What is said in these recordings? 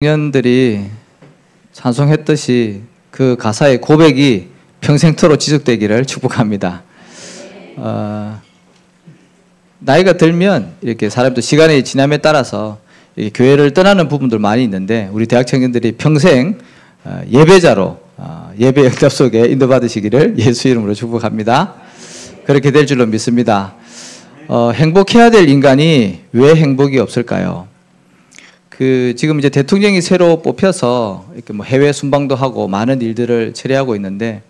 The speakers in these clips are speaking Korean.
청년들이 찬송했듯이 그 가사의 고백이 평생토록 지속되기를 축복합니다. 나이가 들면 이렇게 사람도 시간이 지남에 따라서 교회를 떠나는 부분들 많이 있는데 우리 대학 청년들이 평생 예배자로 예배 응답 속에 인도받으시기를 예수 이름으로 축복합니다. 그렇게 될 줄로 믿습니다. 행복해야 될 인간이 왜 행복이 없을까요? 지금 이제 대통령이 새로 뽑혀서 이렇게 뭐 해외 순방도 하고 많은 일들을 처리하고 있는데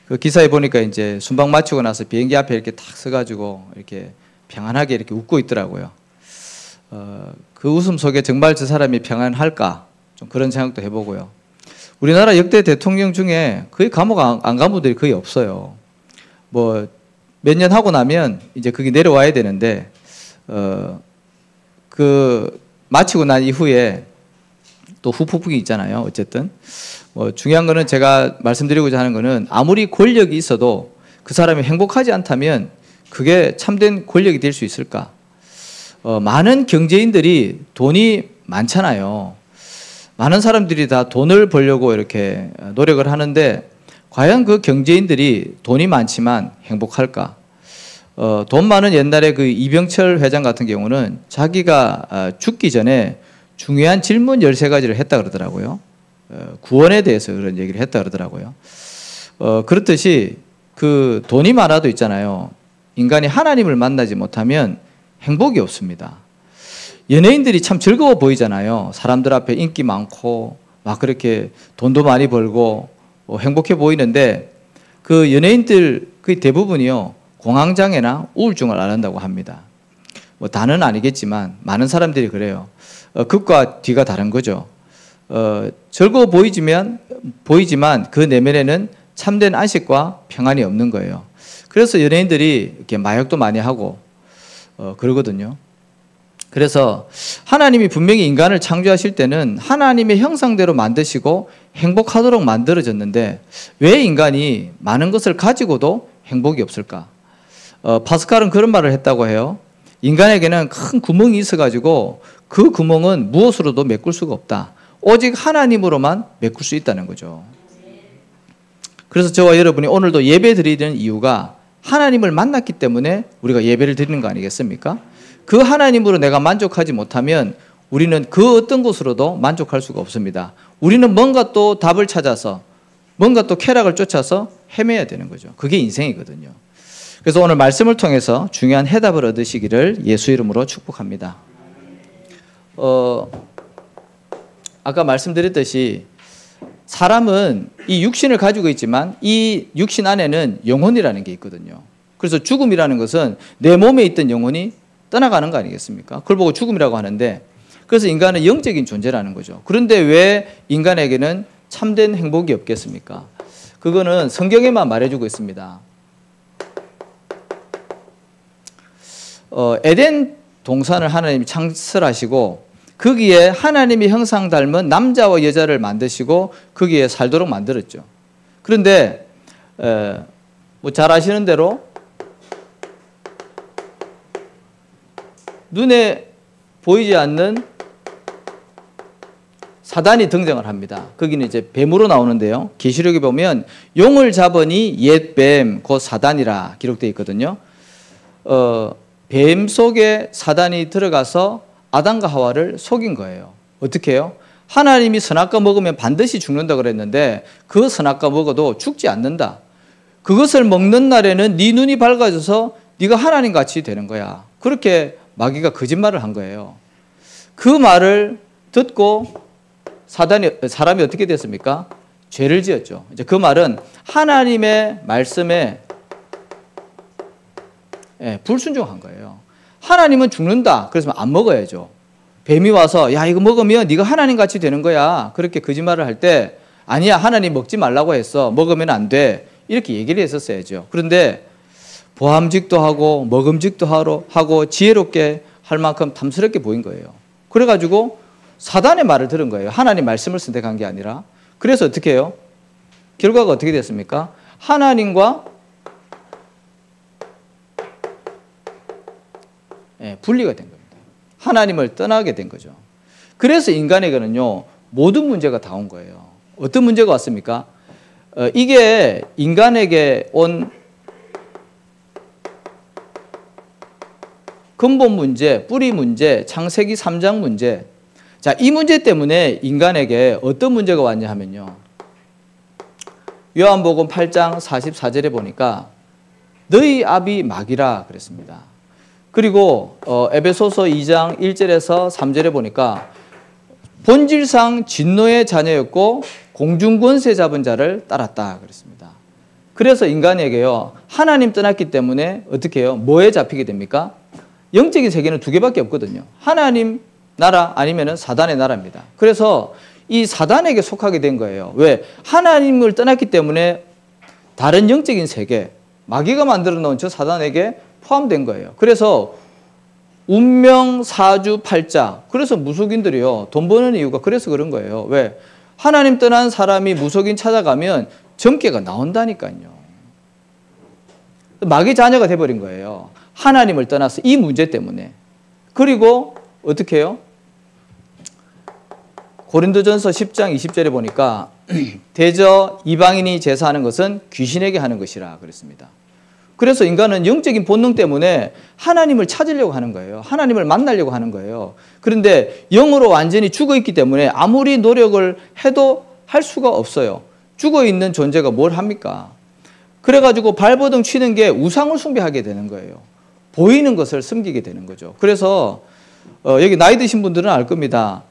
그 기사에 보니까 이제 순방 마치고 나서 비행기 앞에 이렇게 탁 서가지고 이렇게 평안하게 이렇게 웃고 있더라고요. 그 웃음 속에 정말 저 사람이 평안할까? 좀 그런 생각도 해보고요. 우리나라 역대 대통령 중에 거의 감옥 안 간 분들이 거의 없어요. 뭐 몇 년 하고 나면 이제 그게 내려와야 되는데 마치고 난 이후에 또 후폭풍이 있잖아요. 어쨌든 뭐 중요한 거는 제가 말씀드리고자 하는 거는 아무리 권력이 있어도 그 사람이 행복하지 않다면 그게 참된 권력이 될 수 있을까? 많은 경제인들이 돈이 많잖아요. 많은 사람들이 다 돈을 벌려고 이렇게 노력을 하는데 과연 그 경제인들이 돈이 많지만 행복할까? 돈 많은 옛날에 그 이병철 회장 같은 경우는 자기가 죽기 전에 중요한 질문 13가지를 했다 그러더라고요. 구원에 대해서 그런 얘기를 했다 그러더라고요. 그렇듯이 그 돈이 많아도 있잖아요. 인간이 하나님을 만나지 못하면 행복이 없습니다. 연예인들이 참 즐거워 보이잖아요. 사람들 앞에 인기 많고 막 그렇게 돈도 많이 벌고 행복해 보이는데 그 연예인들 거의 대부분이요. 공황장애나 우울증을 앓는다고 합니다. 뭐 다는 아니겠지만 많은 사람들이 그래요. 극과 뒤가 다른 거죠. 즐거워 보이지만 그 내면에는 참된 안식과 평안이 없는 거예요. 그래서 연예인들이 이렇게 마약도 많이 하고 그러거든요. 그래서 하나님이 분명히 인간을 창조하실 때는 하나님의 형상대로 만드시고 행복하도록 만들어졌는데 왜 인간이 많은 것을 가지고도 행복이 없을까? 파스칼은 그런 말을 했다고 해요. 인간에게는 큰 구멍이 있어가지고 그 구멍은 무엇으로도 메꿀 수가 없다. 오직 하나님으로만 메꿀 수 있다는 거죠. 그래서 저와 여러분이 오늘도 예배 드리는 이유가 하나님을 만났기 때문에 우리가 예배를 드리는 거 아니겠습니까? 그 하나님으로 내가 만족하지 못하면 우리는 그 어떤 것으로도 만족할 수가 없습니다. 우리는 뭔가 또 답을 찾아서 뭔가 또 쾌락을 쫓아서 헤매야 되는 거죠. 그게 인생이거든요. 그래서 오늘 말씀을 통해서 중요한 해답을 얻으시기를 예수 이름으로 축복합니다. 아까 말씀드렸듯이 사람은 이 육신을 가지고 있지만 이 육신 안에는 영혼이라는 게 있거든요. 그래서 죽음이라는 것은 내 몸에 있던 영혼이 떠나가는 거 아니겠습니까? 그걸 보고 죽음이라고 하는데 그래서 인간은 영적인 존재라는 거죠. 그런데 왜 인간에게는 참된 행복이 없겠습니까? 그거는 성경에만 말해주고 있습니다. 에덴 동산을 하나님이 창설하시고 거기에 하나님의 형상 닮은 남자와 여자를 만드시고 거기에 살도록 만들었죠. 그런데 뭐 잘 아시는 대로 눈에 보이지 않는 사단이 등장을 합니다. 거기는 이제 뱀으로 나오는데요. 계시록에 보면 용을 잡으니 옛 뱀 곧 사단이라 기록되어 있거든요. 뱀 속에 사단이 들어가서 아담과 하와를 속인 거예요. 어떻게 해요? 하나님이 선악과 먹으면 반드시 죽는다 그랬는데 그 선악과 먹어도 죽지 않는다. 그것을 먹는 날에는 네 눈이 밝아져서 네가 하나님같이 되는 거야. 그렇게 마귀가 거짓말을 한 거예요. 그 말을 듣고 사람이 어떻게 됐습니까? 죄를 지었죠. 이제 그 말은 하나님의 말씀에 불순종한 거예요. 하나님은 죽는다. 그래서 안 먹어야죠. 뱀이 와서 야 이거 먹으면 네가 하나님같이 되는 거야. 그렇게 거짓말을 할 때 아니야 하나님 먹지 말라고 했어. 먹으면 안 돼. 이렇게 얘기를 했었어야죠. 그런데 보암직도 하고 먹음직도 하고 지혜롭게 할 만큼 탐스럽게 보인 거예요. 그래가지고 사단의 말을 들은 거예요. 하나님 말씀을 선택한 게 아니라. 그래서 어떻게 해요? 결과가 어떻게 됐습니까? 하나님과 분리가 된 겁니다. 하나님을 떠나게 된 거죠. 그래서 인간에게는요 모든 문제가 다 온 거예요. 어떤 문제가 왔습니까? 이게 인간에게 온 근본 문제, 뿌리 문제, 창세기 3장 문제. 자, 이 문제 때문에 인간에게 어떤 문제가 왔냐 하면요. 요한복음 8장 44절에 보니까 너희 아비 마귀라 그랬습니다. 그리고 에베소서 2장 1절에서 3절에 보니까 본질상 진노의 자녀였고 공중 권세 잡은 자를 따랐다 그랬습니다. 그래서 인간에게요. 하나님 떠났기 때문에 어떻게 해요? 뭐에 잡히게 됩니까? 영적인 세계는 두 개밖에 없거든요. 하나님 나라 아니면 사단의 나라입니다. 그래서 이 사단에게 속하게 된 거예요. 왜? 하나님을 떠났기 때문에 다른 영적인 세계, 마귀가 만들어 놓은 저 사단에게 포함된 거예요. 그래서 운명, 사주, 팔자. 그래서 무속인들이요. 돈 버는 이유가 그래서 그런 거예요. 왜? 하나님 떠난 사람이 무속인 찾아가면 점괘가 나온다니까요. 마귀 자녀가 돼버린 거예요. 하나님을 떠나서 이 문제 때문에. 그리고 어떻게 해요? 고린도전서 10장 20절에 보니까 대저 이방인이 제사하는 것은 귀신에게 하는 것이라 그랬습니다. 그래서 인간은 영적인 본능 때문에 하나님을 찾으려고 하는 거예요. 하나님을 만나려고 하는 거예요. 그런데 영으로 완전히 죽어 있기 때문에 아무리 노력을 해도 할 수가 없어요. 죽어 있는 존재가 뭘 합니까? 그래가지고 발버둥 치는 게 우상을 숭배하게 되는 거예요. 보이는 것을 섬기게 되는 거죠. 그래서 여기 나이 드신 분들은 알 겁니다.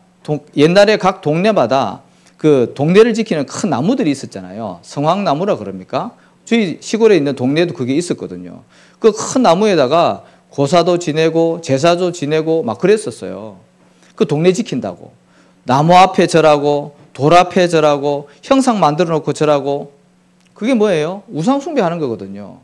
옛날에 각 동네마다 그 동네를 지키는 큰 나무들이 있었잖아요. 성황나무라 그럽니까? 저희 시골에 있는 동네에도 그게 있었거든요. 그 큰 나무에다가 고사도 지내고 제사도 지내고 막 그랬었어요. 그 동네 지킨다고. 나무 앞에 절하고 돌 앞에 절하고 형상 만들어 놓고 절하고 그게 뭐예요? 우상 숭배하는 거거든요.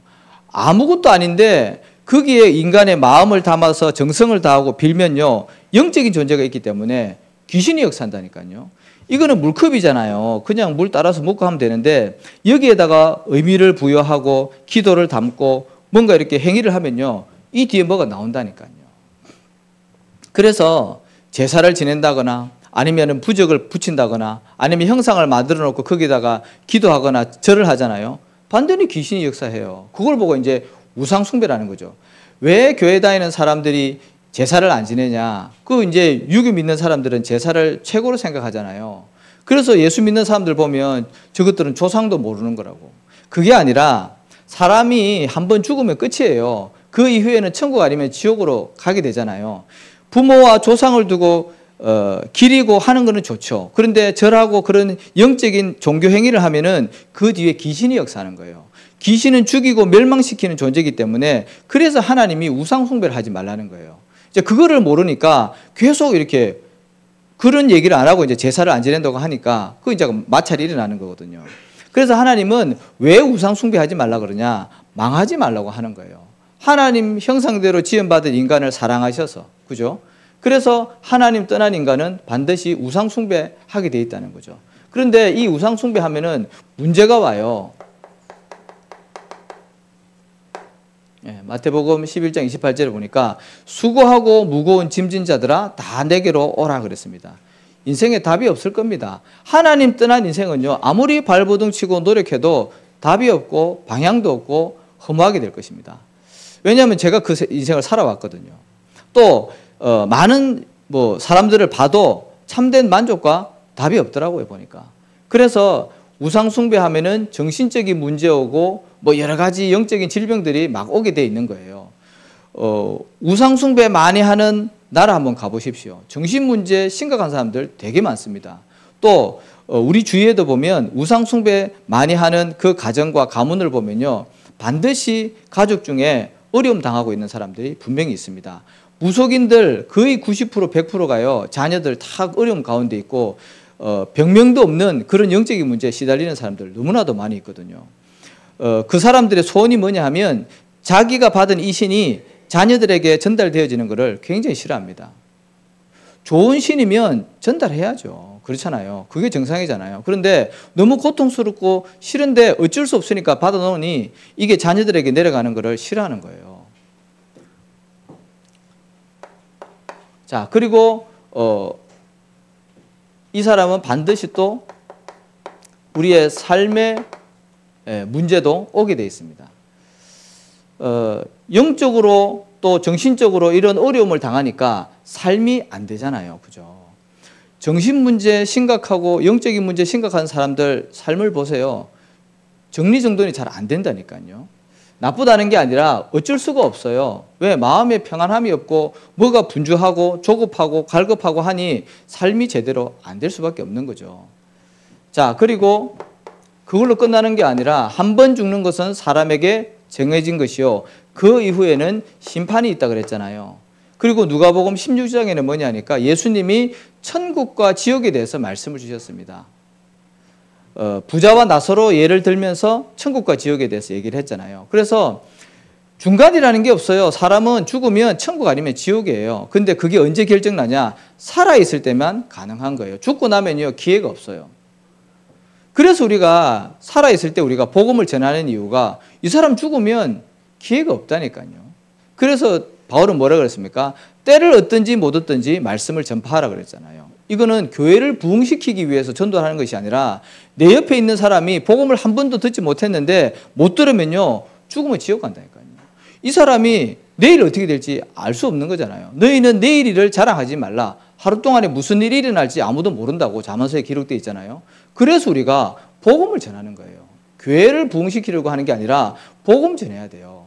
아무것도 아닌데 거기에 인간의 마음을 담아서 정성을 다하고 빌면요. 영적인 존재가 있기 때문에 귀신이 역사한다니까요. 이거는 물컵이잖아요. 그냥 물 따라서 먹고 하면 되는데 여기에다가 의미를 부여하고 기도를 담고 뭔가 이렇게 행위를 하면요. 이 뒤에 뭐가 나온다니까요. 그래서 제사를 지낸다거나 아니면 부적을 붙인다거나 아니면 형상을 만들어 놓고 거기다가 기도하거나 절을 하잖아요. 반드시 귀신이 역사해요. 그걸 보고 이제 우상 숭배라는 거죠. 왜 교회 다니는 사람들이 제사를 안 지내냐? 그 이제 유교 믿는 사람들은 제사를 최고로 생각하잖아요. 그래서 예수 믿는 사람들 보면 저것들은 조상도 모르는 거라고. 그게 아니라 사람이 한번 죽으면 끝이에요. 그 이후에는 천국 아니면 지옥으로 가게 되잖아요. 부모와 조상을 두고 기리고 하는 거는 좋죠. 그런데 절하고 그런 영적인 종교 행위를 하면은 그 뒤에 귀신이 역사하는 거예요. 귀신은 죽이고 멸망시키는 존재이기 때문에 그래서 하나님이 우상 숭배를 하지 말라는 거예요. 이제 그거를 모르니까 계속 이렇게 그런 얘기를 안 하고 이제 제사를 안 지낸다고 하니까 그 이제 마찰이 일어나는 거거든요. 그래서 하나님은 왜 우상 숭배하지 말라 그러냐? 망하지 말라고 하는 거예요. 하나님 형상대로 지음받은 인간을 사랑하셔서, 그죠? 그래서 하나님 떠난 인간은 반드시 우상 숭배하게 돼 있다는 거죠. 그런데 이 우상 숭배하면은 문제가 와요. 마태복음 11장 28절에 보니까 수고하고 무거운 짐진 자들아 다 내게로 오라 그랬습니다. 인생에 답이 없을 겁니다. 하나님 떠난 인생은요. 아무리 발버둥 치고 노력해도 답이 없고 방향도 없고 허무하게 될 것입니다. 왜냐하면 제가 그 인생을 살아왔거든요. 또 많은 사람들을 봐도 참된 만족과 답이 없더라고요 보니까. 그래서 우상 숭배하면은 정신적인 문제 오고 여러 가지 영적인 질병들이 막 오게 돼 있는 거예요. 우상 숭배 많이 하는 나라 한번 가보십시오. 정신 문제 심각한 사람들 되게 많습니다. 또 우리 주위에도 보면 우상 숭배 많이 하는 그 가정과 가문을 보면요. 반드시 가족 중에 어려움 당하고 있는 사람들이 분명히 있습니다. 무속인들 거의 90% 100%가요. 자녀들 다 어려움 가운데 있고 병명도 없는 그런 영적인 문제에 시달리는 사람들 너무나도 많이 있거든요. 그 사람들의 소원이 뭐냐 하면 자기가 받은 이 신이 자녀들에게 전달되어지는 것을 굉장히 싫어합니다. 좋은 신이면 전달해야죠. 그렇잖아요. 그게 정상이잖아요. 그런데 너무 고통스럽고 싫은데 어쩔 수 없으니까 받아놓으니 이게 자녀들에게 내려가는 것을 싫어하는 거예요. 자, 그리고 이 사람은 반드시 또 우리의 삶의 문제도 오게 돼 있습니다. 영적으로 또 정신적으로 이런 어려움을 당하니까 삶이 안 되잖아요. 그죠? 정신 문제 심각하고 영적인 문제 심각한 사람들 삶을 보세요. 정리정돈이 잘 안 된다니까요. 나쁘다는 게 아니라 어쩔 수가 없어요. 왜? 마음에 평안함이 없고 뭐가 분주하고 조급하고 갈급하고 하니 삶이 제대로 안 될 수밖에 없는 거죠. 자, 그리고 그걸로 끝나는 게 아니라 한 번 죽는 것은 사람에게 정해진 것이요. 그 이후에는 심판이 있다 그랬잖아요. 그리고 누가복음 16장에는 뭐냐니까 예수님이 천국과 지옥에 대해서 말씀을 주셨습니다. 부자와 나사로 예를 들면서 천국과 지옥에 대해서 얘기를 했잖아요. 그래서 중간이라는 게 없어요. 사람은 죽으면 천국 아니면 지옥이에요. 근데 그게 언제 결정나냐? 살아있을 때만 가능한 거예요. 죽고 나면요, 기회가 없어요. 그래서 우리가 살아있을 때 우리가 복음을 전하는 이유가 이 사람 죽으면 기회가 없다니까요. 그래서 바울은 뭐라 그랬습니까? 때를 얻든지 못 얻든지 말씀을 전파하라 그랬잖아요. 이거는 교회를 부흥시키기 위해서 전도하는 것이 아니라 내 옆에 있는 사람이 복음을 한 번도 듣지 못했는데 못 들으면요, 죽으면 지옥 간다니까요. 이 사람이 내일 어떻게 될지 알 수 없는 거잖아요. 너희는 내일 일을 자랑하지 말라. 하루 동안에 무슨 일이 일어날지 아무도 모른다고 잠언서에 기록되어 있잖아요. 그래서 우리가 복음을 전하는 거예요. 교회를 부흥시키려고 하는 게 아니라 복음 전해야 돼요.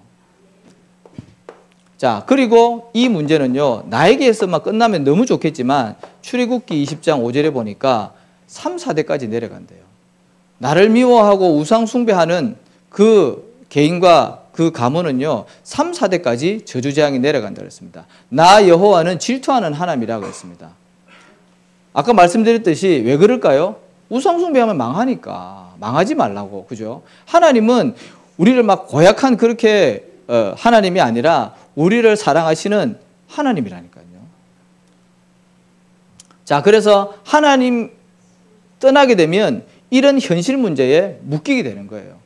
자, 그리고 이 문제는요, 나에게서만 끝나면 너무 좋겠지만 출애굽기 20장 5절에 보니까 3, 4대까지 내려간대요. 나를 미워하고 우상 숭배하는 그 개인과 그 가문은요, 3, 4대까지 저주재앙이 내려간다고 했습니다. 나 여호와는 질투하는 하나님이라고 했습니다. 아까 말씀드렸듯이 왜 그럴까요? 우상 숭배하면 망하니까. 망하지 말라고. 그죠? 하나님은 우리를 막 고약한 그렇게 하나님이 아니라 우리를 사랑하시는 하나님이라니까요. 자, 그래서 하나님 떠나게 되면 이런 현실 문제에 묶이게 되는 거예요.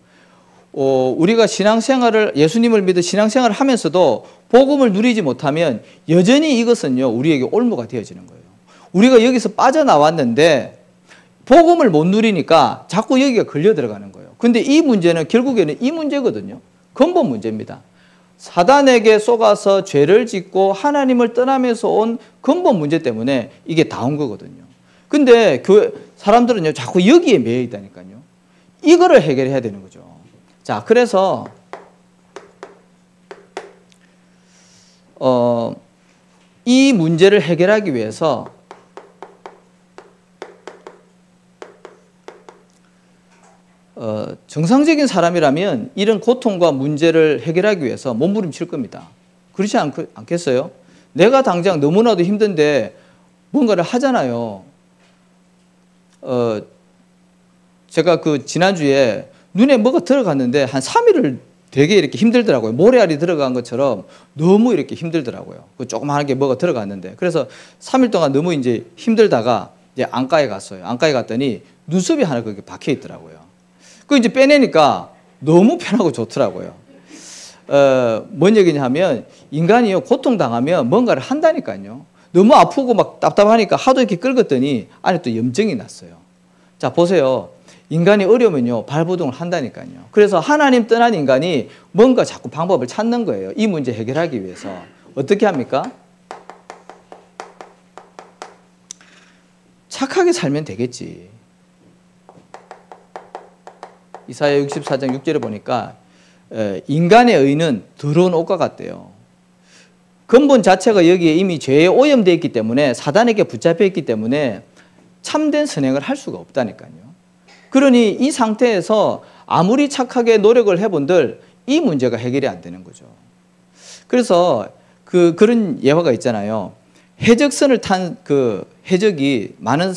우리가 신앙생활을, 예수님을 믿어 신앙생활을 하면서도 복음을 누리지 못하면 여전히 이것은요, 우리에게 올무가 되어지는 거예요. 우리가 여기서 빠져나왔는데 복음을 못 누리니까 자꾸 여기가 걸려 들어가는 거예요. 근데 이 문제는 결국에는 이 문제거든요. 근본 문제입니다. 사단에게 속아서 죄를 짓고 하나님을 떠나면서 온 근본 문제 때문에 이게 다 온 거거든요. 근데 교회 사람들은요, 자꾸 여기에 매여 있다니까요. 이거를 해결해야 되는 거죠. 자, 그래서 이 문제를 해결하기 위해서 정상적인 사람이라면 이런 고통과 문제를 해결하기 위해서 몸부림칠 겁니다. 그렇지 않겠어요? 내가 당장 너무나도 힘든데 뭔가를 하잖아요. 제가 그 지난주에 눈에 뭐가 들어갔는데 한 3일을 되게 이렇게 힘들더라고요. 모래알이 들어간 것처럼 너무 이렇게 힘들더라고요. 그 조그마하게 뭐가 들어갔는데. 그래서 3일 동안 너무 이제 힘들다가 이제 안과에 갔어요. 안과에 갔더니 눈썹이 하나 거기 박혀 있더라고요. 그 이제 빼내니까 너무 편하고 좋더라고요. 뭔 얘기냐 하면 인간이요, 고통당하면 뭔가를 한다니까요. 너무 아프고 막 답답하니까 하도 이렇게 긁었더니 안에 또 염증이 났어요. 자, 보세요. 인간이 어려우면요, 발버둥을 한다니까요. 그래서 하나님 떠난 인간이 뭔가 자꾸 방법을 찾는 거예요. 이 문제 해결하기 위해서. 어떻게 합니까? 착하게 살면 되겠지. 이사야 64장 6절에 보니까 인간의 의는 더러운 옷과 같대요. 근본 자체가 여기에 이미 죄에 오염되어 있기 때문에, 사단에게 붙잡혀 있기 때문에 참된 선행을 할 수가 없다니까요. 그러니 이 상태에서 아무리 착하게 노력을 해본들 이 문제가 해결이 안 되는 거죠. 그래서 그런 예화가 있잖아요. 해적선을 탄 그 해적이, 많은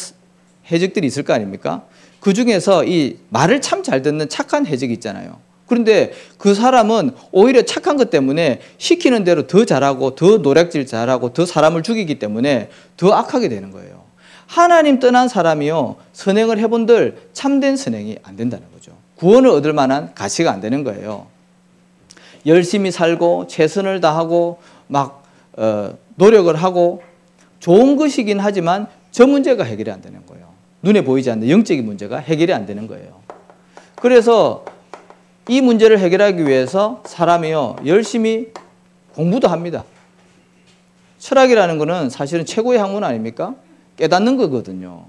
해적들이 있을 거 아닙니까? 그 중에서 이 말을 참 잘 듣는 착한 해적이 있잖아요. 그런데 그 사람은 오히려 착한 것 때문에 시키는 대로 더 잘하고 더 노략질 잘하고 더 사람을 죽이기 때문에 더 악하게 되는 거예요. 하나님 떠난 사람이요, 선행을 해본들 참된 선행이 안 된다는 거죠. 구원을 얻을 만한 가치가 안 되는 거예요. 열심히 살고 최선을 다하고 막 노력을 하고 좋은 것이긴 하지만 저 문제가 해결이 안 되는 거예요. 눈에 보이지 않는 영적인 문제가 해결이 안 되는 거예요. 그래서 이 문제를 해결하기 위해서 사람이요, 열심히 공부도 합니다. 철학이라는 거는 사실은 최고의 학문 아닙니까? 깨닫는 거거든요.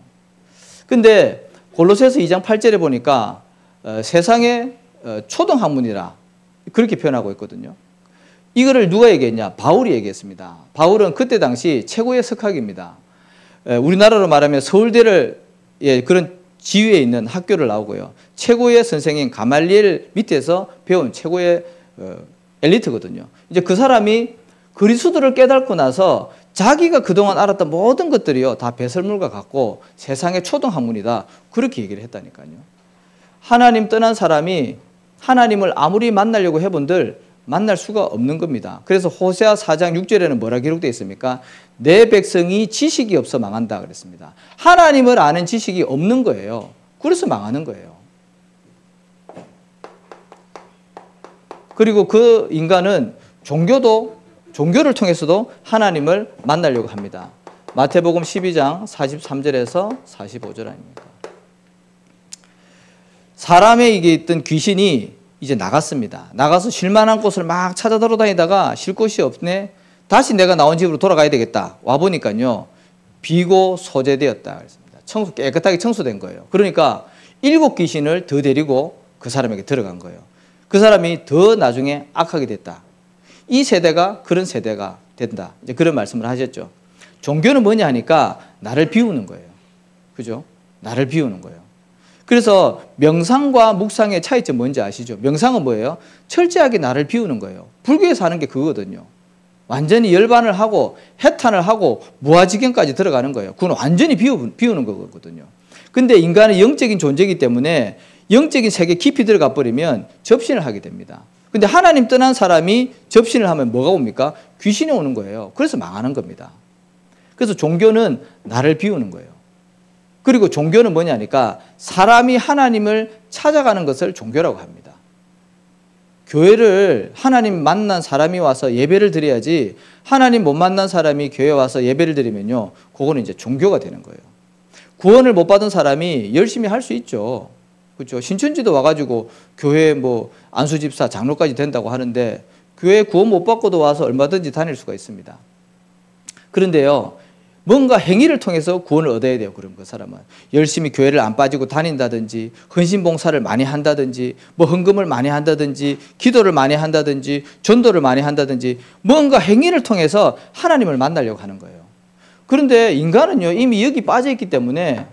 근데 골로새서 2장 8절에 보니까 세상의 초등학문이라 그렇게 표현하고 있거든요. 이거를 누가 얘기했냐? 바울이 얘기했습니다. 바울은 그때 당시 최고의 석학입니다. 우리나라로 말하면 서울대를 그런 지위에 있는 학교를 나오고요. 최고의 선생인 가말리엘 밑에서 배운 최고의 엘리트거든요. 이제 그 사람이 그리스도를 깨닫고 나서 자기가 그동안 알았던 모든 것들이요, 다 배설물과 같고 세상의 초등학문이다. 그렇게 얘기를 했다니까요. 하나님 떠난 사람이 하나님을 아무리 만나려고 해본들 만날 수가 없는 겁니다. 그래서 호세아 4장 6절에는 뭐라 기록되어 있습니까? 내 백성이 지식이 없어 망한다 그랬습니다. 하나님을 아는 지식이 없는 거예요. 그래서 망하는 거예요. 그리고 그 인간은 종교를 통해서도 하나님을 만나려고 합니다. 마태복음 12장 43절에서 45절 아닙니까? 사람의 이게 있던 귀신이 이제 나갔습니다. 나가서 쉴만한 곳을 막 찾아 돌아다니다가 쉴 곳이 없네. 다시 내가 나온 집으로 돌아가야 되겠다. 와보니까요, 비고 소재되었다 그랬습니다. 깨끗하게 청소된 거예요. 그러니까 7 귀신을 더 데리고 그 사람에게 들어간 거예요. 그 사람이 더 나중에 악하게 됐다. 이 세대가 그런 세대가 된다. 이제 그런 말씀을 하셨죠. 종교는 뭐냐 하니까 나를 비우는 거예요. 그죠? 나를 비우는 거예요. 그래서 명상과 묵상의 차이점 뭔지 아시죠? 명상은 뭐예요? 철저하게 나를 비우는 거예요. 불교에서 하는 게 그거거든요. 완전히 열반을 하고 해탄을 하고 무아지경까지 들어가는 거예요. 그건 완전히 비우는 거거든요. 근데 인간은 영적인 존재이기 때문에 영적인 세계 깊이 들어가 버리면 접신을 하게 됩니다. 근데 하나님 떠난 사람이 접신을 하면 뭐가 옵니까? 귀신이 오는 거예요. 그래서 망하는 겁니다. 그래서 종교는 나를 비우는 거예요. 그리고 종교는 뭐냐니까 사람이 하나님을 찾아가는 것을 종교라고 합니다. 교회를 하나님 만난 사람이 와서 예배를 드려야지, 하나님 못 만난 사람이 교회 와서 예배를 드리면요, 그거는 이제 종교가 되는 거예요. 구원을 못 받은 사람이 열심히 할 수 있죠. 그렇죠? 신천지도 와가지고 교회 안수집사 장로까지 된다고 하는데 교회 구원 못 받고도 와서 얼마든지 다닐 수가 있습니다. 그런데요, 뭔가 행위를 통해서 구원을 얻어야 돼요. 그럼 그 사람은 열심히 교회를 안 빠지고 다닌다든지, 헌신봉사를 많이 한다든지, 헌금을 많이 한다든지, 기도를 많이 한다든지, 전도를 많이 한다든지, 뭔가 행위를 통해서 하나님을 만나려고 하는 거예요. 그런데 인간은요, 이미 여기 빠져 있기 때문에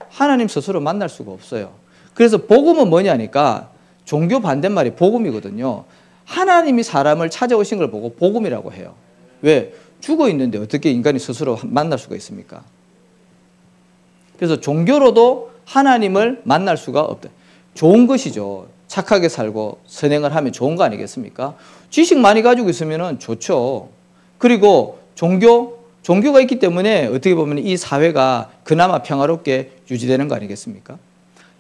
하나님 스스로 만날 수가 없어요. 그래서 복음은 뭐냐니까 종교 반대말이 복음이거든요. 하나님이 사람을 찾아오신 걸 보고 복음이라고 해요. 왜? 죽어 있는데 어떻게 인간이 스스로 만날 수가 있습니까? 그래서 종교로도 하나님을 만날 수가 없다. 좋은 것이죠. 착하게 살고 선행을 하면 좋은 거 아니겠습니까? 지식 많이 가지고 있으면 좋죠. 그리고 종교가 있기 때문에 어떻게 보면 이 사회가 그나마 평화롭게 유지되는 거 아니겠습니까?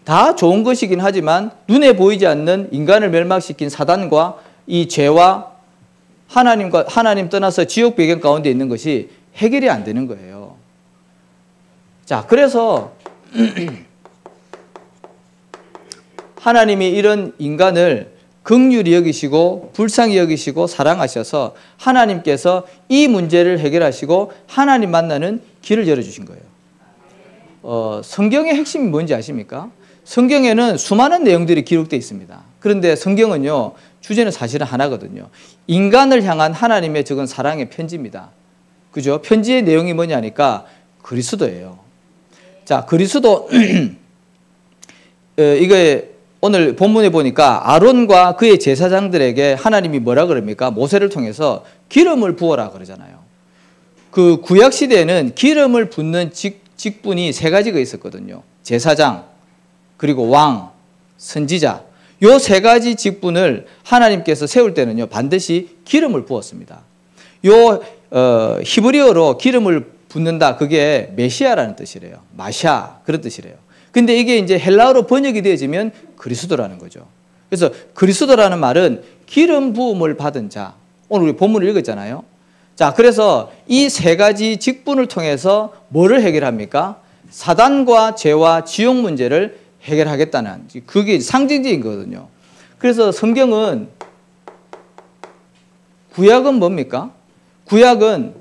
다 좋은 것이긴 하지만 눈에 보이지 않는 인간을 멸망시킨 사단과 이 죄와 하나님 떠나서 지옥 배경 가운데 있는 것이 해결이 안 되는 거예요. 자, 그래서 하나님이 이런 인간을 긍휼히 여기시고 불쌍히 여기시고 사랑하셔서 하나님께서 이 문제를 해결하시고 하나님 만나는 길을 열어주신 거예요. 성경의 핵심이 뭔지 아십니까? 성경에는 수많은 내용들이 기록되어 있습니다. 그런데 성경은요, 주제는 사실은 하나거든요. 인간을 향한 하나님의 적은 사랑의 편지입니다. 그죠? 편지의 내용이 뭐냐니까 그리스도예요. 자, 그리스도 이게 오늘 본문에 보니까 아론과 그의 제사장들에게 하나님이 뭐라 그럽니까? 모세를 통해서 기름을 부어라 그러잖아요. 그 구약 시대에는 기름을 붓는 직분이 3가지가 있었거든요. 제사장, 그리고 왕, 선지자. 요 3가지 직분을 하나님께서 세울 때는요, 반드시 기름을 부었습니다. 요 히브리어로 기름을 붓는다, 그게 메시아라는 뜻이래요. 마샤, 그런 뜻이래요. 근데 이게 이제 헬라어로 번역이 되어지면 그리스도라는 거죠. 그래서 그리스도라는 말은 기름 부음을 받은 자. 오늘 우리 본문을 읽었잖아요. 자, 그래서 이 3가지 직분을 통해서 뭐를 해결합니까? 사단과 죄와 지옥 문제를 해결하겠다는 그게 상징적인 거거든요. 그래서 성경은 구약은 뭡니까? 구약은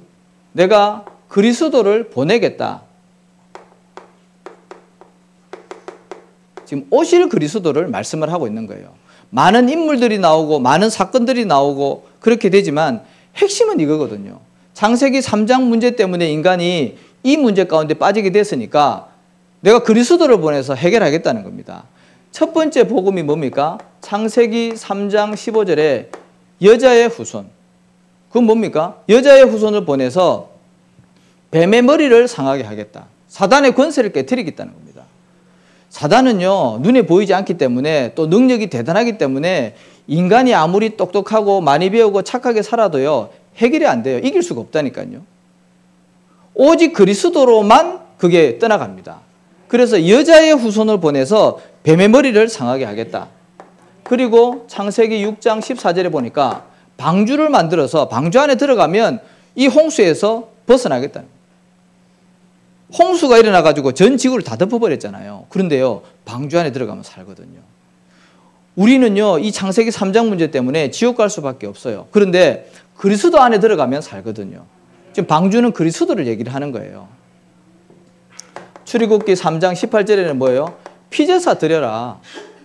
내가 그리스도를 보내겠다. 지금 오실 그리스도를 말씀을 하고 있는 거예요. 많은 인물들이 나오고 많은 사건들이 나오고 그렇게 되지만 핵심은 이거거든요. 창세기 3장 문제 때문에 인간이 이 문제 가운데 빠지게 됐으니까 내가 그리스도를 보내서 해결하겠다는 겁니다. 첫 번째 복음이 뭡니까? 창세기 3장 15절에 여자의 후손. 그건 뭡니까? 여자의 후손을 보내서 뱀의 머리를 상하게 하겠다. 사단의 권세를 깨트리겠다는 겁니다. 사단은요, 눈에 보이지 않기 때문에 또 능력이 대단하기 때문에 인간이 아무리 똑똑하고 많이 배우고 착하게 살아도요, 해결이 안 돼요. 이길 수가 없다니까요. 오직 그리스도로만 그게 떠나갑니다. 그래서 여자의 후손을 보내서 뱀의 머리를 상하게 하겠다. 그리고 창세기 6장 14절에 보니까 방주를 만들어서 방주 안에 들어가면 이 홍수에서 벗어나겠다는 거예요. 홍수가 일어나가지고 전 지구를 다 덮어버렸잖아요. 그런데요, 방주 안에 들어가면 살거든요. 우리는요, 이 창세기 3장 문제 때문에 지옥 갈 수밖에 없어요. 그런데 그리스도 안에 들어가면 살거든요. 지금 방주는 그리스도를 얘기를 하는 거예요. 출애굽기 3장 18절에는 뭐예요? 피제사 드려라.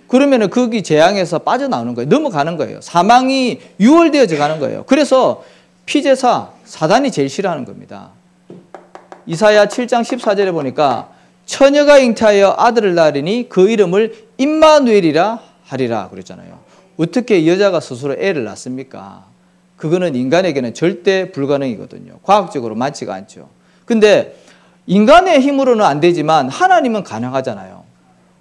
그러면은 거기 재앙에서 빠져나오는 거예요. 넘어가는 거예요. 사망이 유월되어져 가는 거예요. 그래서 피제사, 사단이 제일 싫어하는 겁니다. 이사야 7장 14절에 보니까 처녀가 잉태하여 아들을 낳으리니 그 이름을 임마누엘이라 하리라 그랬잖아요. 어떻게 여자가 스스로 애를 낳습니까? 그거는 인간에게는 절대 불가능이거든요. 과학적으로 맞지가 않죠. 근데 인간의 힘으로는 안 되지만 하나님은 가능하잖아요.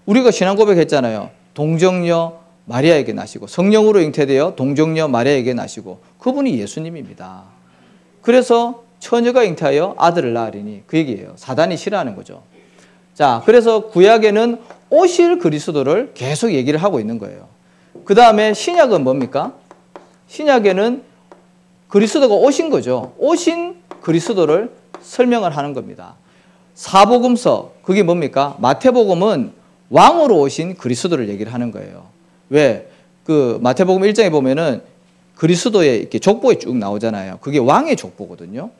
우리가 신앙 고백했잖아요. 동정녀 마리아에게 나시고 성령으로 잉태되어 동정녀 마리아에게 나시고 그분이 예수님입니다. 그래서 처녀가 잉태하여 아들을 낳으리니 그 얘기예요. 사단이 싫어하는 거죠. 자, 그래서 구약에는 오실 그리스도를 계속 얘기를 하고 있는 거예요. 그 다음에 신약은 뭡니까? 신약에는 그리스도가 오신 거죠. 오신 그리스도를 설명을 하는 겁니다. 사복음서, 그게 뭡니까? 마태복음은 왕으로 오신 그리스도를 얘기를 하는 거예요. 왜? 그 마태복음 1장에 보면은 그리스도의 이렇게 족보에 쭉 나오잖아요. 그게 왕의 족보거든요.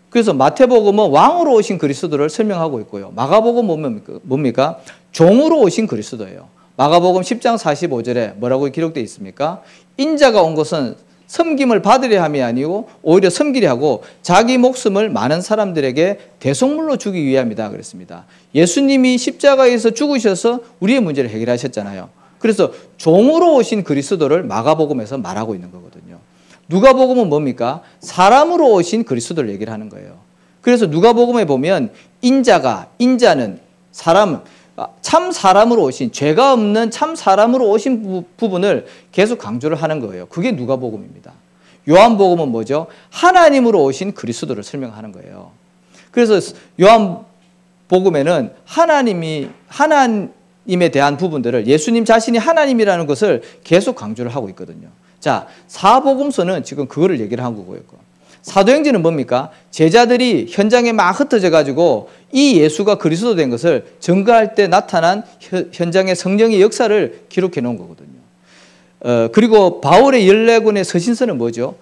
그래서 마태복음은 왕으로 오신 그리스도를 설명하고 있고요. 마가복음은 뭡니까? 종으로 오신 그리스도예요. 마가복음 10장 45절에 뭐라고 기록되어 있습니까? 인자가 온 것은 섬김을 받으려 함이 아니고 오히려 섬기려 하고 자기 목숨을 많은 사람들에게 대속물로 주기 위함이다 그랬습니다. 예수님이 십자가에서 죽으셔서 우리의 문제를 해결하셨잖아요. 그래서 종으로 오신 그리스도를 마가복음에서 말하고 있는 거거든요. 누가복음은 뭡니까? 사람으로 오신 그리스도를 얘기를 하는 거예요. 그래서 누가복음에 보면 인자는 사람, 참 사람으로 오신, 죄가 없는 참 사람으로 오신 부분을 계속 강조를 하는 거예요. 그게 누가복음입니다. 요한복음은 뭐죠? 하나님으로 오신 그리스도를 설명하는 거예요. 그래서 요한복음에는 하나님에 대한 부분들을 예수님 자신이 하나님이라는 것을 계속 강조를 하고 있거든요. 자, 사복음서는 지금 그거를 얘기를 하고 있고, 사도행전은 뭡니까? 제자들이 현장에 막 흩어져 가지고 이 예수가 그리스도 된 것을 증거할 때 나타난 현장의 성령의 역사를 기록해 놓은 거거든요. 그리고 바울의 14권의 서신서는 뭐죠?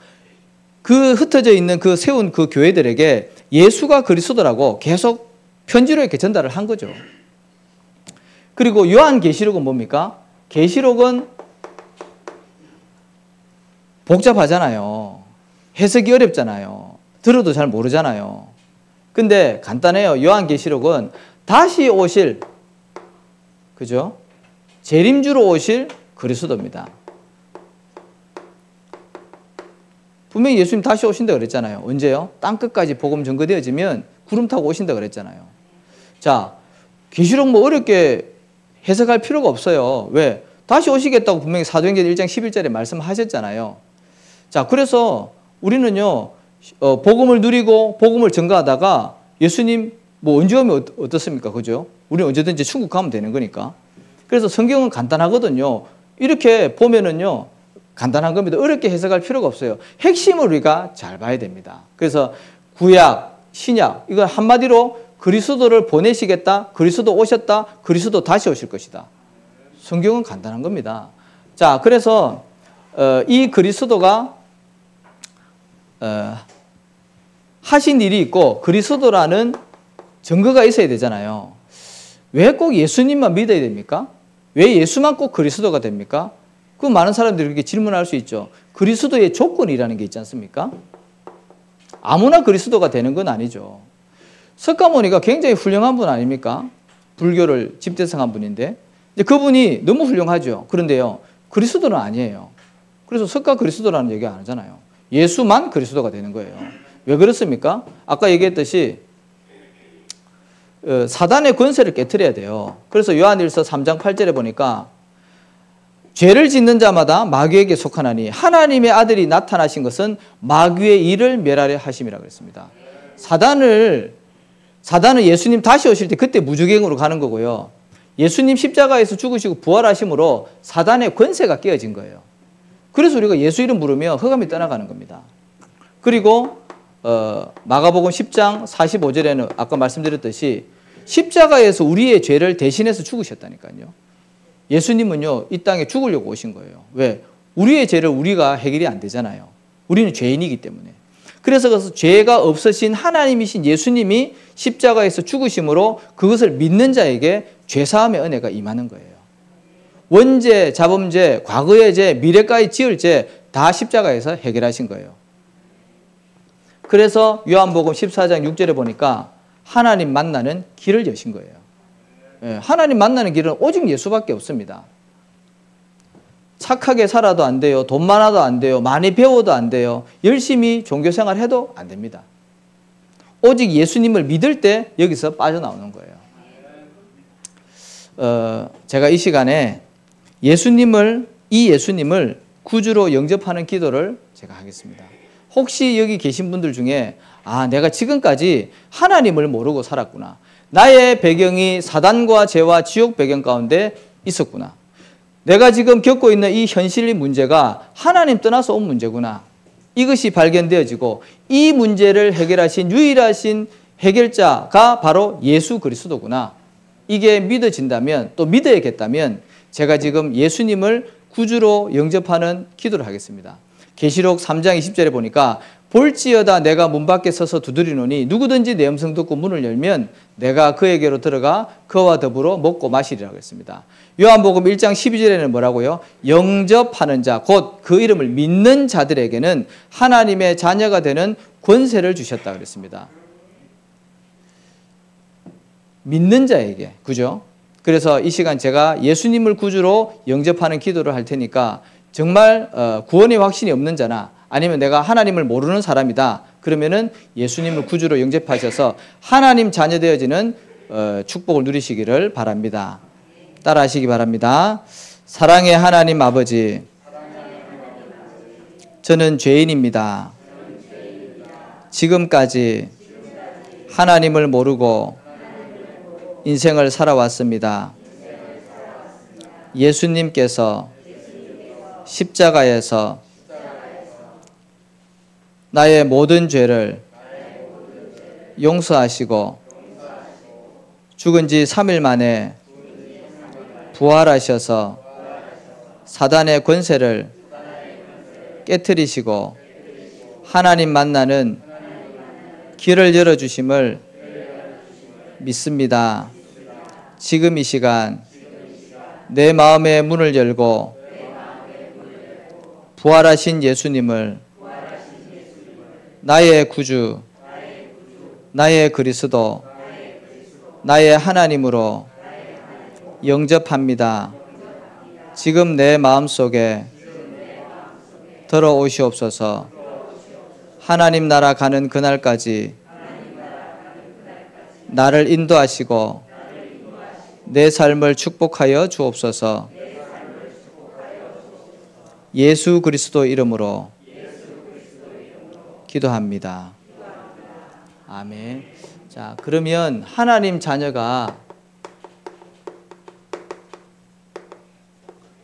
그 흩어져 있는 그 세운 그 교회들에게 예수가 그리스도라고 계속 편지로 이렇게 전달을 한 거죠. 그리고 요한계시록은 뭡니까? 계시록은 복잡하잖아요. 해석이 어렵잖아요. 들어도 잘 모르잖아요. 근데 간단해요. 요한계시록은 다시 오실, 그죠? 재림주로 오실 그리스도입니다. 분명히 예수님 다시 오신다 그랬잖아요. 언제요? 땅끝까지 복음 전거되어지면 구름 타고 오신다 그랬잖아요. 자, 계시록 뭐 어렵게 해석할 필요가 없어요. 왜? 다시 오시겠다고 분명히 사도행전 1장 11절에 말씀하셨잖아요. 자, 그래서 우리는요, 복음을 누리고 복음을 전가하다가 예수님 뭐 언제 오면 어떻습니까? 그죠? 우리는 언제든지 천국 가면 되는 거니까. 그래서 성경은 간단하거든요. 이렇게 보면은요, 간단한 겁니다. 어렵게 해석할 필요가 없어요. 핵심을 우리가 잘 봐야 됩니다. 그래서 구약, 신약, 이걸 한마디로 그리스도를 보내시겠다, 그리스도 오셨다, 그리스도 다시 오실 것이다. 성경은 간단한 겁니다. 자, 그래서 이 그리스도가 하신 일이 있고 그리스도라는 증거가 있어야 되잖아요. 왜 꼭 예수님만 믿어야 됩니까? 왜 예수만 꼭 그리스도가 됩니까? 그 많은 사람들이 이렇게 질문할 수 있죠. 그리스도의 조건이라는 게 있지 않습니까? 아무나 그리스도가 되는 건 아니죠. 석가모니가 굉장히 훌륭한 분 아닙니까? 불교를 집대성한 분인데 이제 그분이 너무 훌륭하죠. 그런데요, 그리스도는 아니에요. 그래서 석가 그리스도라는 얘기 안 하잖아요. 예수만 그리스도가 되는 거예요. 왜 그렇습니까? 아까 얘기했듯이 사단의 권세를 깨트려야 돼요. 그래서 요한일서 3장 8절에 보니까 죄를 짓는 자마다 마귀에게 속하나니 하나님의 아들이 나타나신 것은 마귀의 일을 멸하려 하심이라 그랬습니다. 사단은 예수님 다시 오실 때 그때 무주갱으로 가는 거고요. 예수님 십자가에서 죽으시고 부활하심으로 사단의 권세가 깨어진 거예요. 그래서 우리가 예수 이름 부르면 흑암이 떠나가는 겁니다. 그리고 마가복음 10장 45절에는 아까 말씀드렸듯이 십자가에서 우리의 죄를 대신해서 죽으셨다니까요. 예수님은요, 이 땅에 죽으려고 오신 거예요. 왜? 우리의 죄를 우리가 해결이 안 되잖아요. 우리는 죄인이기 때문에. 그래서 죄가 없으신 하나님이신 예수님이 십자가에서 죽으심으로 그것을 믿는 자에게 죄사함의 은혜가 임하는 거예요. 원죄, 자범죄, 과거의 죄, 미래까지 지을 죄 다 십자가에서 해결하신 거예요. 그래서 요한복음 14장 6절에 보니까 하나님 만나는 길을 여신 거예요. 하나님 만나는 길은 오직 예수밖에 없습니다. 착하게 살아도 안 돼요. 돈 많아도 안 돼요. 많이 배워도 안 돼요. 열심히 종교생활 해도 안 됩니다. 오직 예수님을 믿을 때 여기서 빠져나오는 거예요. 제가 이 시간에 이 예수님을 구주로 영접하는 기도를 제가 하겠습니다. 혹시 여기 계신 분들 중에 내가 지금까지 하나님을 모르고 살았구나. 나의 배경이 사단과 죄와 지옥 배경 가운데 있었구나. 내가 지금 겪고 있는 이 현실의 문제가 하나님 떠나서 온 문제구나. 이것이 발견되어지고 이 문제를 해결하신 유일하신 해결자가 바로 예수 그리스도구나. 이게 믿어진다면, 또 믿어야겠다면 제가 지금 예수님을 구주로 영접하는 기도를 하겠습니다. 계시록 3장 20절에 보니까 볼지어다 내가 문 밖에 서서 두드리노니 누구든지 내 음성 듣고 문을 열면 내가 그에게로 들어가 그와 더불어 먹고 마시리라고 했습니다. 요한복음 1장 12절에는 뭐라고요? 영접하는 자, 곧 그 이름을 믿는 자들에게는 하나님의 자녀가 되는 권세를 주셨다 그랬습니다. 믿는 자에게, 그죠? 그래서 이 시간 제가 예수님을 구주로 영접하는 기도를 할 테니까 정말 구원의 확신이 없는 자나 아니면 내가 하나님을 모르는 사람이다. 그러면은 예수님을 구주로 영접하셔서 하나님 자녀 되어지는 축복을 누리시기를 바랍니다. 따라하시기 바랍니다. 사랑의 하나님 아버지, 저는 죄인입니다. 지금까지 하나님을 모르고 인생을 살아왔습니다. 예수님께서 십자가에서 나의 모든 죄를 용서하시고 죽은 지 3일 만에 부활하셔서 사단의 권세를 깨트리시고 하나님 만나는 길을 열어주심을 믿습니다. 지금 이 시간 내 마음의 문을 열고 부활하신 예수님을 나의 구주, 나의 그리스도, 나의 하나님으로 영접합니다. 지금 내 마음속에 들어오시옵소서. 하나님 나라 가는 그날까지 나를 인도하시고 내 삶을 축복하여 주옵소서. 예수 그리스도 이름으로 기도합니다. 아멘. 자, 그러면 하나님 자녀가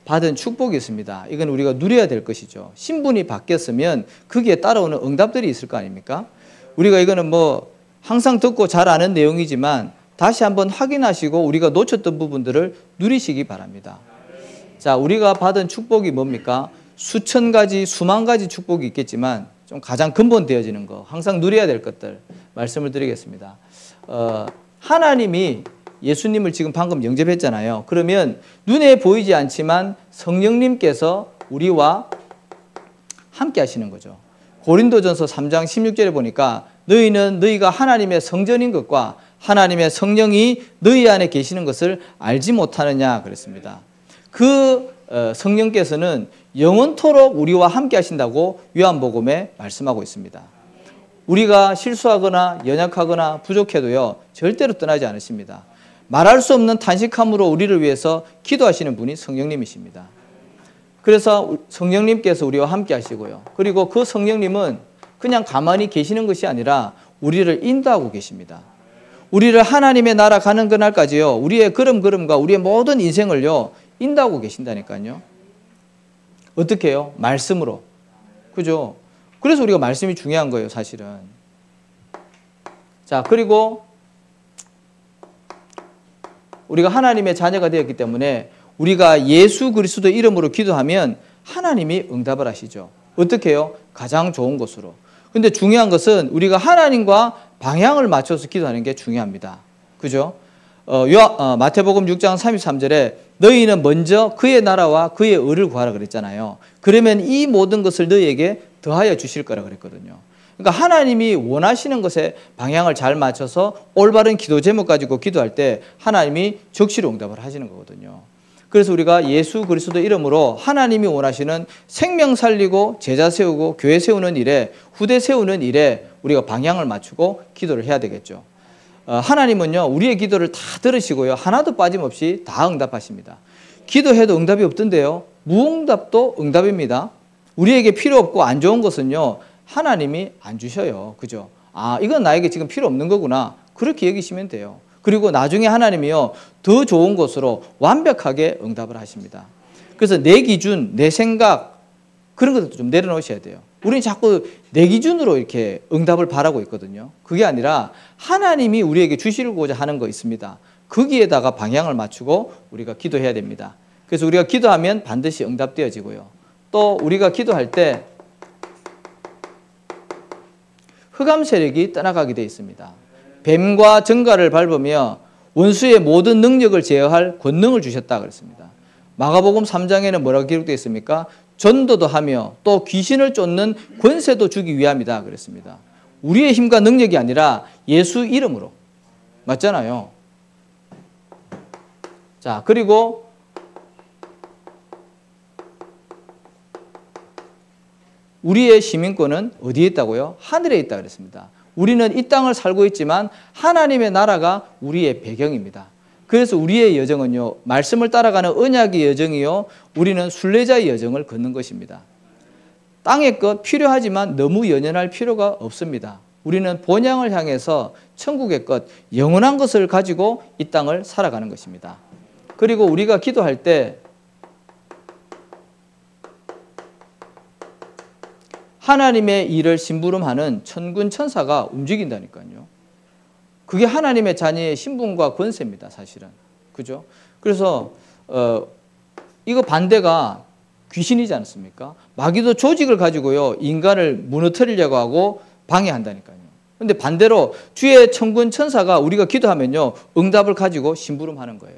받은 축복이 있습니다. 이건 우리가 누려야 될 것이죠. 신분이 바뀌었으면 거기에 따라오는 응답들이 있을 거 아닙니까? 우리가 이거는 항상 듣고 잘 아는 내용이지만 다시 한번 확인하시고 우리가 놓쳤던 부분들을 누리시기 바랍니다. 자, 우리가 받은 축복이 뭡니까? 수천 가지, 수만 가지 축복이 있겠지만 좀 가장 근본되어지는 거, 항상 누려야 될 것들 말씀을 드리겠습니다. 하나님이 예수님을 지금 방금 영접했잖아요. 그러면 눈에 보이지 않지만 성령님께서 우리와 함께 하시는 거죠. 고린도전서 3장 16절에 보니까 너희는 너희가 하나님의 성전인 것과 하나님의 성령이 너희 안에 계시는 것을 알지 못하느냐 그랬습니다. 그 성령께서는 영원토록 우리와 함께 하신다고 요한복음에 말씀하고 있습니다. 우리가 실수하거나 연약하거나 부족해도요 절대로 떠나지 않으십니다. 말할 수 없는 탄식함으로 우리를 위해서 기도하시는 분이 성령님이십니다. 그래서 성령님께서 우리와 함께 하시고요. 그리고 그 성령님은 그냥 가만히 계시는 것이 아니라 우리를 인도하고 계십니다. 우리를 하나님의 나라 가는 그날까지요. 우리의 걸음걸음과 우리의 모든 인생을요. 인도하고 계신다니까요. 어떻게 해요? 말씀으로. 그죠? 그래서 우리가 말씀이 중요한 거예요, 사실은. 자, 그리고 우리가 하나님의 자녀가 되었기 때문에 우리가 예수 그리스도 이름으로 기도하면 하나님이 응답을 하시죠. 어떻게 해요? 가장 좋은 것으로. 근데 중요한 것은 우리가 하나님과 방향을 맞춰서 기도하는 게 중요합니다. 그죠? 마태복음 6장 33절에 너희는 먼저 그의 나라와 그의 의를 구하라 그랬잖아요. 그러면 이 모든 것을 너희에게 더하여 주실 거라 그랬거든요. 그러니까 하나님이 원하시는 것에 방향을 잘 맞춰서 올바른 기도 제목 가지고 기도할 때 하나님이 적시로 응답을 하시는 거거든요. 그래서 우리가 예수 그리스도 이름으로 하나님이 원하시는 생명 살리고 제자 세우고 교회 세우는 일에 후대 세우는 일에 우리가 방향을 맞추고 기도를 해야 되겠죠. 하나님은요 우리의 기도를 다 들으시고요 하나도 빠짐없이 다 응답하십니다. 기도해도 응답이 없던데요 무응답도 응답입니다. 우리에게 필요 없고 안 좋은 것은요 하나님이 안 주셔요. 그죠? 아, 이건 나에게 지금 필요 없는 거구나. 그렇게 여기시면 돼요. 그리고 나중에 하나님이요 더 좋은 것으로 완벽하게 응답을 하십니다. 그래서 내 기준, 내 생각 그런 것도 좀 내려놓으셔야 돼요. 우리는 자꾸 내 기준으로 이렇게 응답을 바라고 있거든요. 그게 아니라 하나님이 우리에게 주시고자 하는 거 있습니다. 거기에다가 방향을 맞추고 우리가 기도해야 됩니다. 그래서 우리가 기도하면 반드시 응답되어지고요. 또 우리가 기도할 때 흑암 세력이 떠나가게 되어 있습니다. 뱀과 정갈을 밟으며 원수의 모든 능력을 제어할 권능을 주셨다 그랬습니다. 마가복음 3장에는 뭐라고 기록되어 있습니까? 전도도 하며 또 귀신을 쫓는 권세도 주기 위함이다 그랬습니다. 우리의 힘과 능력이 아니라 예수 이름으로. 맞잖아요. 자, 그리고 우리의 시민권은 어디에 있다고요? 하늘에 있다 그랬습니다. 우리는 이 땅을 살고 있지만 하나님의 나라가 우리의 배경입니다. 그래서 우리의 여정은요, 말씀을 따라가는 언약의 여정이요, 우리는 순례자의 여정을 걷는 것입니다. 땅의 것 필요하지만 너무 연연할 필요가 없습니다. 우리는 본향을 향해서 천국의 것, 영원한 것을 가지고 이 땅을 살아가는 것입니다. 그리고 우리가 기도할 때 하나님의 일을 심부름하는 천군 천사가 움직인다니까요. 그게 하나님의 자녀의 신분과 권세입니다, 사실은. 그죠? 그래서 이거 반대가 귀신이지 않습니까? 마귀도 조직을 가지고요, 인간을 무너뜨리려고 하고 방해한다니까요. 근데 반대로 주의 천군 천사가 우리가 기도하면요, 응답을 가지고 심부름하는 거예요.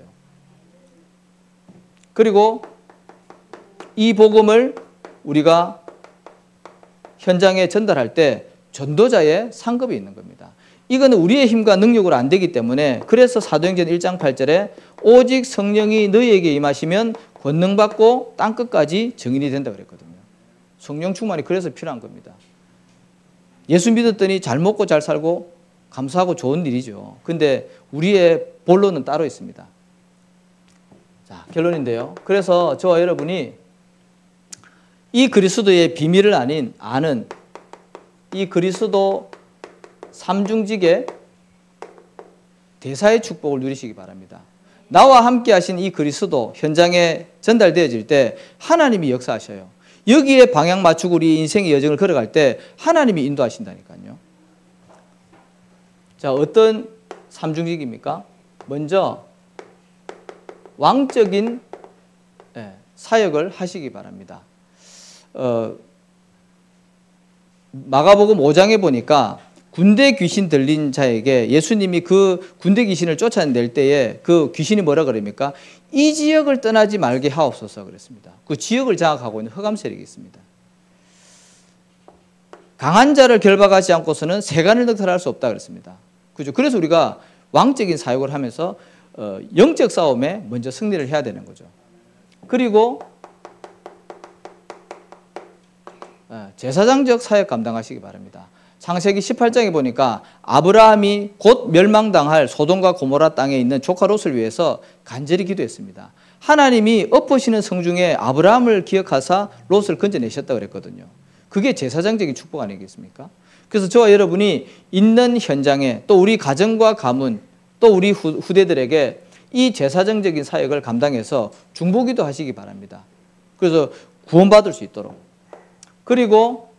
그리고 이 복음을 우리가 현장에 전달할 때 전도자의 상급이 있는 겁니다. 이거는 우리의 힘과 능력으로 안 되기 때문에 그래서 사도행전 1장 8절에 오직 성령이 너희에게 임하시면 권능받고 땅끝까지 증인이 된다고 그랬거든요. 성령 충만이 그래서 필요한 겁니다. 예수 믿었더니 잘 먹고 잘 살고 감사하고 좋은 일이죠. 근데 우리의 본론은 따로 있습니다. 자, 결론인데요. 그래서 저와 여러분이 이 그리스도의 비밀을 아는 이 그리스도 삼중직의 대사의 축복을 누리시기 바랍니다. 나와 함께 하신 이 그리스도 현장에 전달되어질 때 하나님이 역사하셔요. 여기에 방향 맞추고 우리 인생의 여정을 걸어갈 때 하나님이 인도하신다니까요. 자, 어떤 삼중직입니까? 먼저 왕적인 사역을 하시기 바랍니다. 마가복음 5장에 보니까 군대 귀신 들린 자에게 예수님이 그 군대 귀신을 쫓아낼 때에 그 귀신이 뭐라 그럽니까? 이 지역을 떠나지 말게 하옵소서 그랬습니다. 그 지역을 장악하고 있는 흑암 세력이 있습니다. 강한 자를 결박하지 않고서는 세간을 넉탈할 수 없다 그랬습니다. 그죠? 그래서 우리가 왕적인 사역을 하면서 영적 싸움에 먼저 승리를 해야 되는 거죠. 그리고 제사장적 사역 감당하시기 바랍니다. 창세기 18장에 보니까 아브라함이 곧 멸망당할 소돔과 고모라 땅에 있는 조카 롯을 위해서 간절히 기도했습니다. 하나님이 엎으시는 성 중에 아브라함을 기억하사 롯을 건져내셨다고 그랬거든요. 그게 제사장적인 축복 아니겠습니까? 그래서 저와 여러분이 있는 현장에 또 우리 가정과 가문 또 우리 후대들에게 이 제사장적인 사역을 감당해서 중보기도 하시기 바랍니다. 그래서 구원받을 수 있도록. 그리고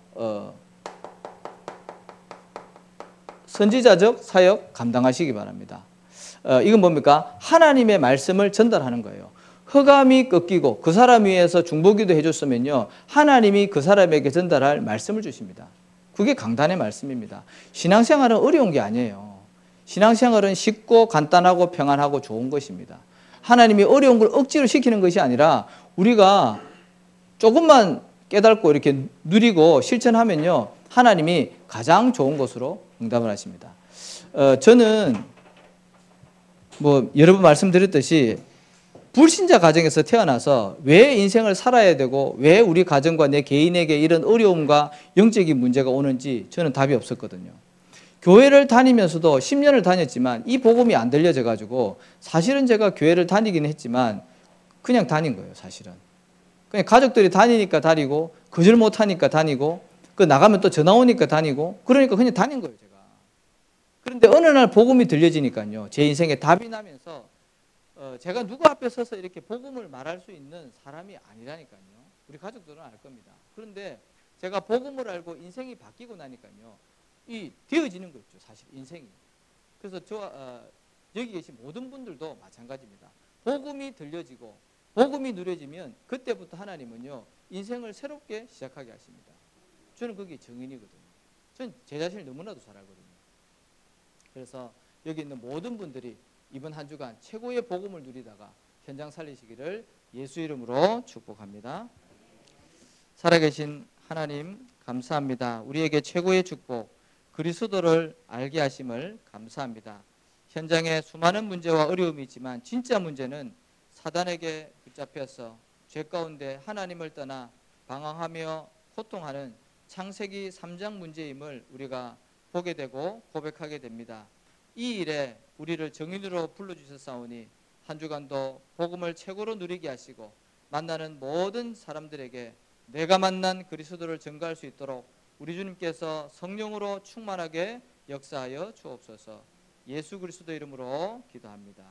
선지자적 사역 감당하시기 바랍니다. 이건 뭡니까? 하나님의 말씀을 전달하는 거예요. 흑암이 꺾이고 그 사람 위해서 중보기도 해줬으면요, 하나님이 그 사람에게 전달할 말씀을 주십니다. 그게 강단의 말씀입니다. 신앙생활은 어려운 게 아니에요. 신앙생활은 쉽고 간단하고 평안하고 좋은 것입니다. 하나님이 어려운 걸 억지로 시키는 것이 아니라 우리가 조금만 깨닫고 이렇게 누리고 실천하면요, 하나님이 가장 좋은 것으로 응답을 하십니다. 저는 여러 번 말씀드렸듯이 불신자 가정에서 태어나서 왜 인생을 살아야 되고 왜 우리 가정과 내 개인에게 이런 어려움과 영적인 문제가 오는지 저는 답이 없었거든요. 교회를 다니면서도 10년을 다녔지만 이 복음이 안 들려져 가지고 사실은 제가 교회를 다니긴 했지만 그냥 다닌 거예요, 사실은. 그냥 가족들이 다니니까 다니고 거절 못 하니까 다니고 그 나가면 또 전화 오니까 다니고 그러니까 그냥 다닌 거예요, 제가. 그런데 어느 날 복음이 들려지니까요, 제 인생에 답이 나면서 제가 누구 앞에 서서 이렇게 복음을 말할 수 있는 사람이 아니라니까요. 우리 가족들은 알 겁니다. 그런데 제가 복음을 알고 인생이 바뀌고 나니까요, 이 되어지는 거 있죠, 사실 인생이. 그래서 여기 계신 모든 분들도 마찬가지입니다. 복음이 들려지고 복음이 누려지면 그때부터 하나님은요, 인생을 새롭게 시작하게 하십니다. 저는 그게 정인이거든요. 저는 제 자신을 너무나도 잘 알거든요. 그래서 여기 있는 모든 분들이 이번 한 주간 최고의 복음을 누리다가 현장 살리시기를 예수 이름으로 축복합니다. 살아계신 하나님 감사합니다. 우리에게 최고의 축복 그리스도를 알게 하심을 감사합니다. 현장에 수많은 문제와 어려움이 있지만 진짜 문제는 사단에게 붙잡혀서 죄 가운데 하나님을 떠나 방황하며 고통하는 창세기 3장 문제임을 우리가 보게 되고 고백하게 됩니다. 이 일에 우리를 정인으로 불러주셨사오니 한 주간도 복음을 최고로 누리게 하시고 만나는 모든 사람들에게 내가 만난 그리스도를 전가할 수 있도록 우리 주님께서 성령으로 충만하게 역사하여 주옵소서. 예수 그리스도 이름으로 기도합니다.